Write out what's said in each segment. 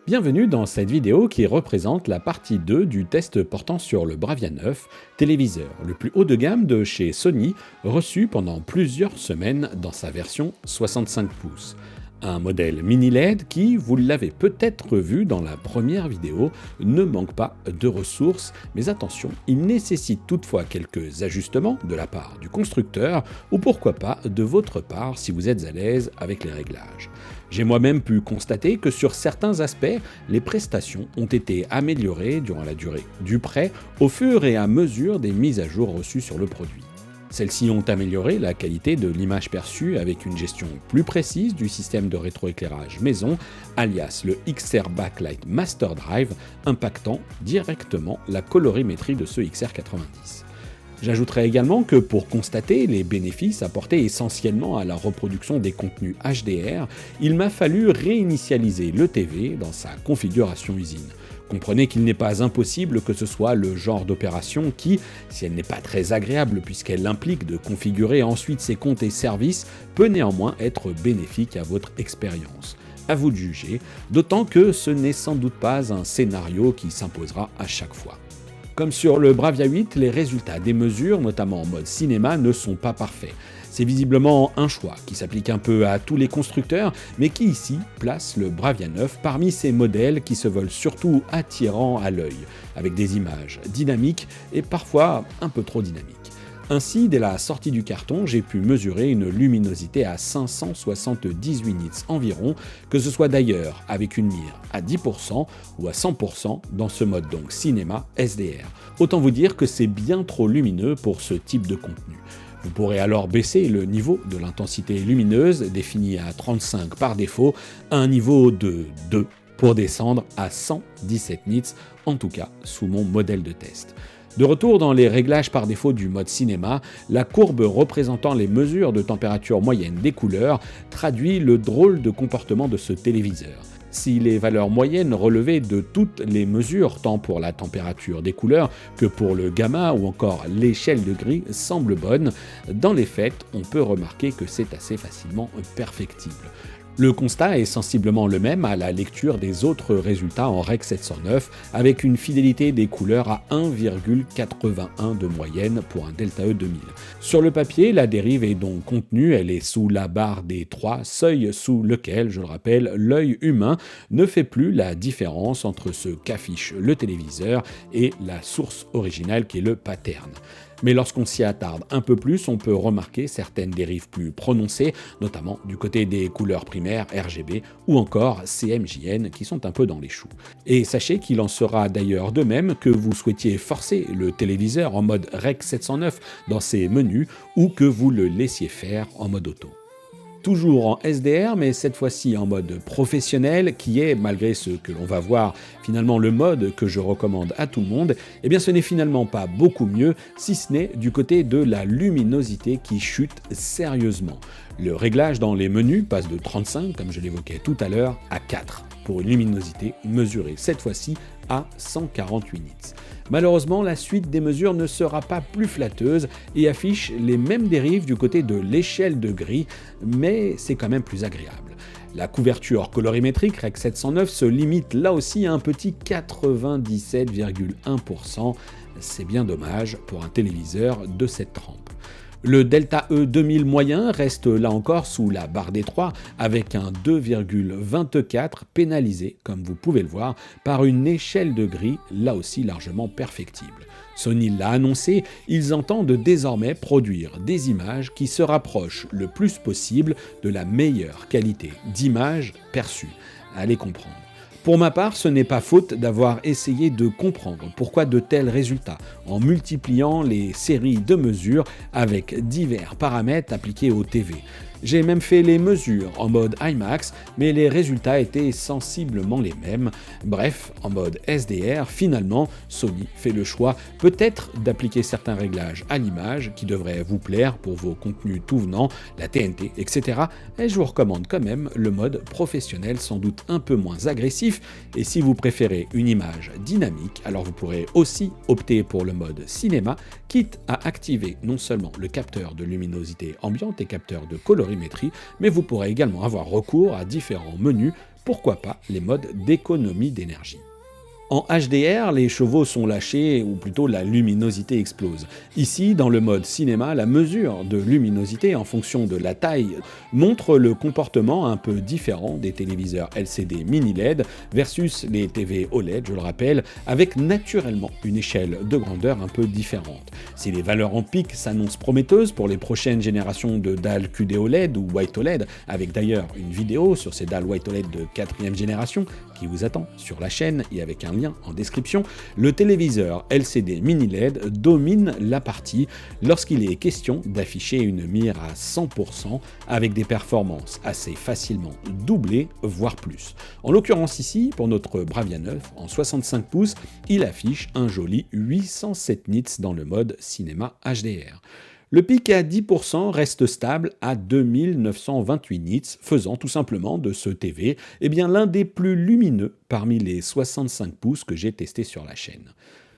Bienvenue dans cette vidéo qui représente la partie 2 du test portant sur le Bravia 9, téléviseur le plus haut de gamme de chez Sony, reçu pendant plusieurs semaines dans sa version 65 pouces. Un modèle mini LED qui, vous l'avez peut-être vu dans la première vidéo, ne manque pas de ressources, mais attention, il nécessite toutefois quelques ajustements de la part du constructeur ou pourquoi pas de votre part si vous êtes à l'aise avec les réglages. J'ai moi-même pu constater que sur certains aspects, les prestations ont été améliorées durant la durée du prêt au fur et à mesure des mises à jour reçues sur le produit. Celles-ci ont amélioré la qualité de l'image perçue avec une gestion plus précise du système de rétroéclairage maison, alias le XR Backlight Master Drive, impactant directement la colorimétrie de ce XR90. J'ajouterai également que pour constater les bénéfices apportés essentiellement à la reproduction des contenus HDR, il m'a fallu réinitialiser le TV dans sa configuration usine. Comprenez qu'il n'est pas impossible que ce soit le genre d'opération qui, si elle n'est pas très agréable puisqu'elle implique de configurer ensuite ses comptes et services, peut néanmoins être bénéfique à votre expérience. À vous de juger, d'autant que ce n'est sans doute pas un scénario qui s'imposera à chaque fois. Comme sur le Bravia 8, les résultats des mesures, notamment en mode cinéma, ne sont pas parfaits. C'est visiblement un choix qui s'applique un peu à tous les constructeurs, mais qui ici place le Bravia 9 parmi ces modèles qui se veulent surtout attirants à l'œil, avec des images dynamiques et parfois un peu trop dynamiques. Ainsi, dès la sortie du carton, j'ai pu mesurer une luminosité à 578 nits environ, que ce soit d'ailleurs avec une mire à 10% ou à 100% dans ce mode donc cinéma SDR. Autant vous dire que c'est bien trop lumineux pour ce type de contenu. Vous pourrez alors baisser le niveau de l'intensité lumineuse, défini à 35 par défaut, à un niveau de 2 pour descendre à 117 nits, en tout cas sous mon modèle de test. De retour dans les réglages par défaut du mode cinéma, la courbe représentant les mesures de température moyenne des couleurs traduit le drôle de comportement de ce téléviseur. Si les valeurs moyennes relevées de toutes les mesures, tant pour la température des couleurs que pour le gamma ou encore l'échelle de gris, semblent bonnes, dans les faits, on peut remarquer que c'est assez facilement perfectible. Le constat est sensiblement le même à la lecture des autres résultats en Rec 709, avec une fidélité des couleurs à 1,81 de moyenne pour un Delta E 2000. Sur le papier, la dérive est donc contenue, elle est sous la barre des 3, seuil sous lequel, je le rappelle, l'œil humain ne fait plus la différence entre ce qu'affiche le téléviseur et la source originale qui est le pattern. Mais lorsqu'on s'y attarde un peu plus, on peut remarquer certaines dérives plus prononcées, notamment du côté des couleurs primaires RGB ou encore CMJN qui sont un peu dans les choux. Et sachez qu'il en sera d'ailleurs de même que vous souhaitiez forcer le téléviseur en mode Rec 709 dans ses menus ou que vous le laissiez faire en mode auto. Toujours en SDR, mais cette fois-ci en mode professionnel, qui est, malgré ce que l'on va voir, finalement le mode que je recommande à tout le monde, eh bien ce n'est finalement pas beaucoup mieux, si ce n'est du côté de la luminosité qui chute sérieusement. Le réglage dans les menus passe de 35, comme je l'évoquais tout à l'heure, à 4, pour une luminosité mesurée cette fois-ci à 148 nits. Malheureusement, la suite des mesures ne sera pas plus flatteuse et affiche les mêmes dérives du côté de l'échelle de gris, mais c'est quand même plus agréable. La couverture colorimétrique Rec 709 se limite là aussi à un petit 97,1%. C'est bien dommage pour un téléviseur de cette trempe. Le Delta E 2000 moyen reste là encore sous la barre des 3 avec un 2,24 pénalisé, comme vous pouvez le voir, par une échelle de gris là aussi largement perfectible. Sony l'a annoncé, ils entendent désormais produire des images qui se rapprochent le plus possible de la meilleure qualité d'image perçue. Allez comprendre. Pour ma part, ce n'est pas faute d'avoir essayé de comprendre pourquoi de tels résultats, en multipliant les séries de mesures avec divers paramètres appliqués au TV. J'ai même fait les mesures en mode IMAX, mais les résultats étaient sensiblement les mêmes. Bref, en mode SDR, finalement, Sony fait le choix peut-être d'appliquer certains réglages à l'image qui devraient vous plaire pour vos contenus tout venant, la TNT, etc. Et je vous recommande quand même le mode professionnel, sans doute un peu moins agressif. Et si vous préférez une image dynamique, alors vous pourrez aussi opter pour le mode cinéma, quitte à activer non seulement le capteur de luminosité ambiante et capteur de colorimétrie, mais vous pourrez également avoir recours à différents menus pourquoi pas les modes d'économie d'énergie. En HDR, les chevaux sont lâchés, ou plutôt la luminosité explose. Ici, dans le mode cinéma, la mesure de luminosité en fonction de la taille montre le comportement un peu différent des téléviseurs LCD mini LED versus les TV OLED, je le rappelle, avec naturellement une échelle de grandeur un peu différente. Si les valeurs en pic s'annoncent prometteuses pour les prochaines générations de dalles QD OLED ou White OLED, avec d'ailleurs une vidéo sur ces dalles White OLED de 4e génération qui vous attend sur la chaîne et avec un lien en description, le téléviseur LCD mini LED domine la partie lorsqu'il est question d'afficher une mire à 100% avec des performances assez facilement doublées, voire plus. En l'occurrence ici, pour notre Bravia 9, en 65 pouces, il affiche un joli 807 nits dans le mode cinéma HDR. Le pic à 10% reste stable à 2928 nits, faisant tout simplement de ce TV l'un des plus lumineux parmi les 65 pouces que j'ai testés sur la chaîne.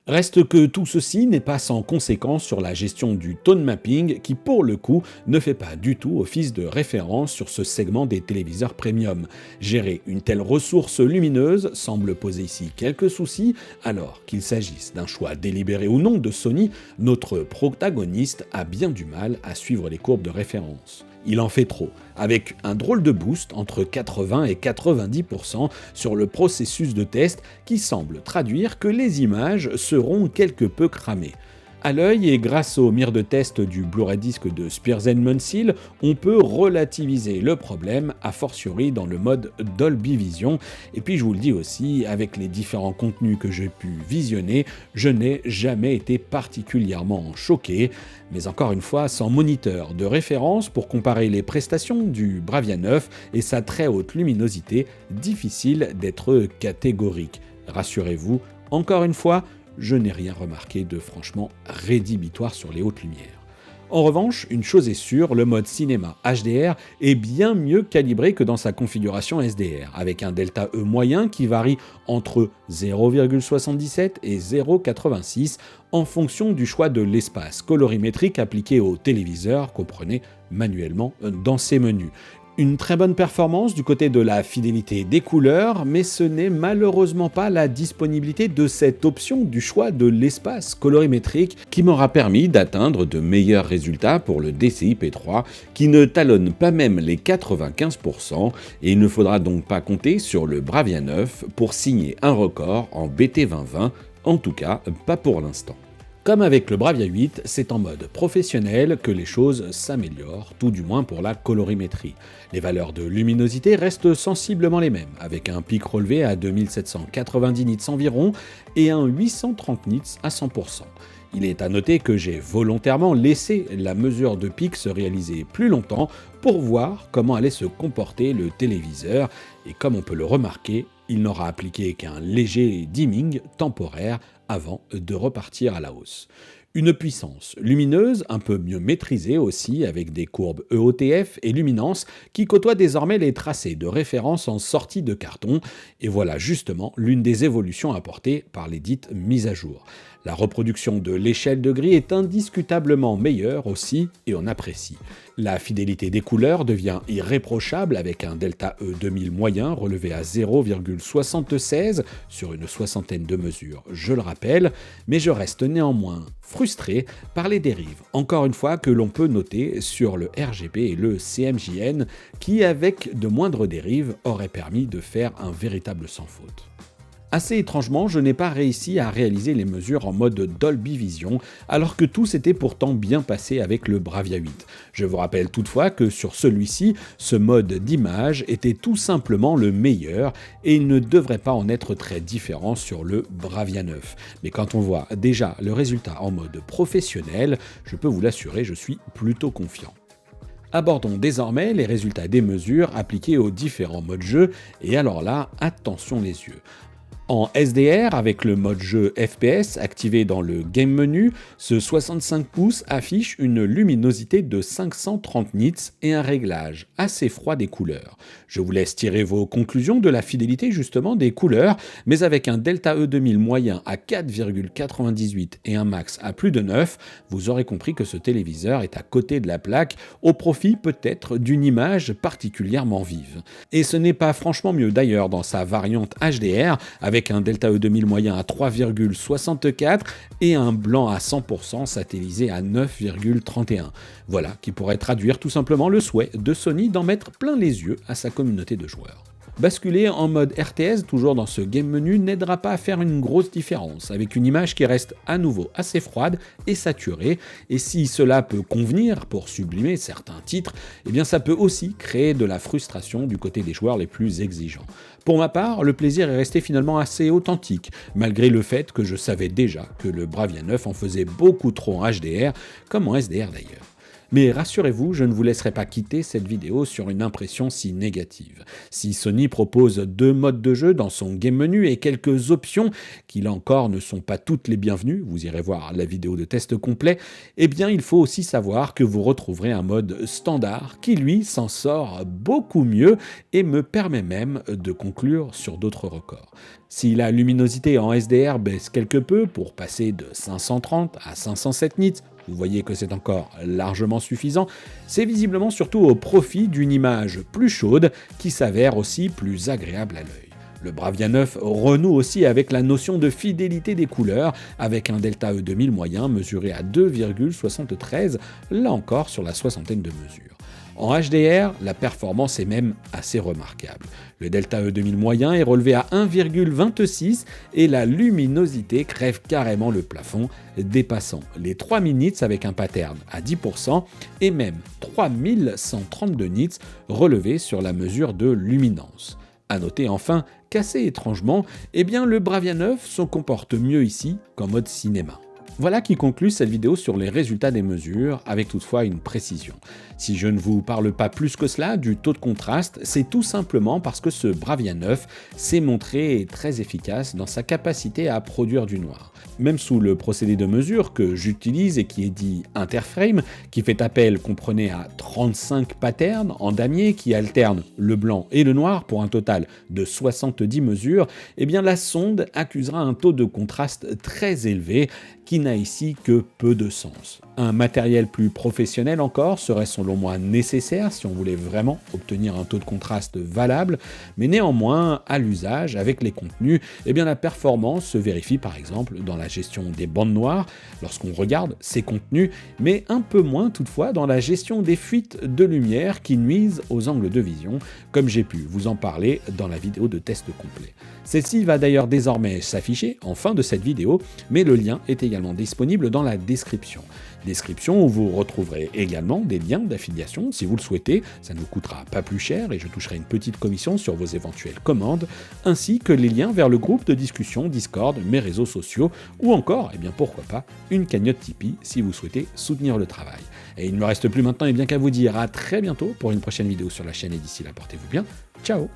Reste que tout ceci n'est pas sans conséquence sur la gestion du tone mapping qui, pour le coup, ne fait pas du tout office de référence sur ce segment des téléviseurs premium. Gérer une telle ressource lumineuse semble poser ici quelques soucis, alors qu'il s'agisse d'un choix délibéré ou non de Sony, notre protagoniste a bien du mal à suivre les courbes de référence. Il en fait trop, avec un drôle de boost entre 80 et 90% sur le processus de test qui semble traduire que les images seront quelque peu cramées. À l'œil et grâce aux mires de test du Blu-ray disc de Spears & Munsell, on peut relativiser le problème, a fortiori dans le mode Dolby Vision. Et puis je vous le dis aussi, avec les différents contenus que j'ai pu visionner, je n'ai jamais été particulièrement choqué, mais encore une fois sans moniteur de référence pour comparer les prestations du Bravia 9 et sa très haute luminosité, difficile d'être catégorique. Rassurez-vous, encore une fois, je n'ai rien remarqué de franchement rédhibitoire sur les hautes lumières. En revanche, une chose est sûre, le mode cinéma HDR est bien mieux calibré que dans sa configuration SDR, avec un delta E moyen qui varie entre 0,77 et 0,86 en fonction du choix de l'espace colorimétrique appliqué au téléviseur, comprenez manuellement dans ses menus. Une très bonne performance du côté de la fidélité des couleurs, mais ce n'est malheureusement pas la disponibilité de cette option du choix de l'espace colorimétrique qui m'aura permis d'atteindre de meilleurs résultats pour le DCI P3 qui ne talonne pas même les 95% et il ne faudra donc pas compter sur le Bravia 9 pour signer un record en BT 2020, en tout cas pas pour l'instant. Comme avec le Bravia 8, c'est en mode professionnel que les choses s'améliorent, tout du moins pour la colorimétrie. Les valeurs de luminosité restent sensiblement les mêmes, avec un pic relevé à 2790 nits environ et un 830 nits à 100%. Il est à noter que j'ai volontairement laissé la mesure de pic se réaliser plus longtemps pour voir comment allait se comporter le téléviseur, et comme on peut le remarquer, il n'aura appliqué qu'un léger dimming temporaire avant de repartir à la hausse. Une puissance lumineuse un peu mieux maîtrisée aussi avec des courbes EOTF et luminance qui côtoient désormais les tracés de référence en sortie de carton, et voilà justement l'une des évolutions apportées par les dites mises à jour. La reproduction de l'échelle de gris est indiscutablement meilleure aussi et on apprécie. La fidélité des couleurs devient irréprochable avec un delta E 2000 moyen relevé à 0,76 sur une soixantaine de mesures, je le rappelle, mais je reste néanmoins frustré par les dérives, encore une fois que l'on peut noter sur le RGB et le CMJN qui, avec de moindres dérives, auraient permis de faire un véritable sans faute. Assez étrangement, je n'ai pas réussi à réaliser les mesures en mode Dolby Vision, alors que tout s'était pourtant bien passé avec le Bravia 8. Je vous rappelle toutefois que sur celui-ci, ce mode d'image était tout simplement le meilleur et il ne devrait pas en être très différent sur le Bravia 9. Mais quand on voit déjà le résultat en mode professionnel, je peux vous l'assurer, je suis plutôt confiant. Abordons désormais les résultats des mesures appliquées aux différents modes jeu, et alors là, attention les yeux. En SDR, avec le mode jeu FPS activé dans le Game Menu, ce 65 pouces affiche une luminosité de 530 nits et un réglage assez froid des couleurs. Je vous laisse tirer vos conclusions de la fidélité justement des couleurs, mais avec un Delta E2000 moyen à 4,98 et un max à plus de 9, vous aurez compris que ce téléviseur est à côté de la plaque, au profit peut-être d'une image particulièrement vive. Et ce n'est pas franchement mieux d'ailleurs dans sa variante HDR, avec un Delta E2000 moyen à 3,64 et un blanc à 100% satellisé à 9,31. Voilà qui pourrait traduire tout simplement le souhait de Sony d'en mettre plein les yeux à sa communauté de joueurs. Basculer en mode RTS, toujours dans ce game menu, n'aidera pas à faire une grosse différence, avec une image qui reste à nouveau assez froide et saturée, et si cela peut convenir pour sublimer certains titres, eh bien ça peut aussi créer de la frustration du côté des joueurs les plus exigeants. Pour ma part, le plaisir est resté finalement assez authentique, malgré le fait que je savais déjà que le Bravia 9 en faisait beaucoup trop en HDR, comme en SDR d'ailleurs. Mais rassurez-vous, je ne vous laisserai pas quitter cette vidéo sur une impression si négative. Si Sony propose 2 modes de jeu dans son game menu et quelques options qui là encore ne sont pas toutes les bienvenues, vous irez voir la vidéo de test complet, eh bien il faut aussi savoir que vous retrouverez un mode standard qui lui s'en sort beaucoup mieux et me permet même de conclure sur d'autres records. Si la luminosité en SDR baisse quelque peu pour passer de 530 à 507 nits, vous voyez que c'est encore largement suffisant, c'est visiblement surtout au profit d'une image plus chaude qui s'avère aussi plus agréable à l'œil. Le Bravia 9 renoue aussi avec la notion de fidélité des couleurs, avec un Delta E2000 moyen mesuré à 2,73, là encore sur la soixantaine de mesures. En HDR, la performance est même assez remarquable. Le Delta E2000 moyen est relevé à 1,26 et la luminosité crève carrément le plafond, dépassant les 3000 nits avec un pattern à 10% et même 3132 nits relevés sur la mesure de luminance. A noter enfin qu'assez étrangement, eh bien le Bravia 9 se comporte mieux ici qu'en mode cinéma. Voilà qui conclut cette vidéo sur les résultats des mesures, avec toutefois une précision. Si je ne vous parle pas plus que cela du taux de contraste, c'est tout simplement parce que ce Bravia 9 s'est montré très efficace dans sa capacité à produire du noir. Même sous le procédé de mesure que j'utilise et qui est dit interframe, qui fait appel, comprenez, à 35 patterns en damier qui alternent le blanc et le noir pour un total de 70 mesures, eh bien la sonde accusera un taux de contraste très élevé qui n'a ici que peu de sens. Un matériel plus professionnel encore serait selon moi nécessaire si on voulait vraiment obtenir un taux de contraste valable, mais néanmoins, à l'usage, avec les contenus, eh bien la performance se vérifie par exemple dans la gestion des bandes noires, lorsqu'on regarde ces contenus, mais un peu moins toutefois dans la gestion des fuites de lumière qui nuisent aux angles de vision, comme j'ai pu vous en parler dans la vidéo de test complet. Celle-ci va d'ailleurs désormais s'afficher en fin de cette vidéo, mais le lien est également disponible dans la description. Description où vous retrouverez également des liens d'affiliation si vous le souhaitez, ça ne vous coûtera pas plus cher et je toucherai une petite commission sur vos éventuelles commandes, ainsi que les liens vers le groupe de discussion Discord, mes réseaux sociaux, ou encore, et bien pourquoi pas, une cagnotte Tipeee si vous souhaitez soutenir le travail. Et il ne me reste plus maintenant et bien qu'à vous dire à très bientôt pour une prochaine vidéo sur la chaîne et d'ici là portez-vous bien, ciao.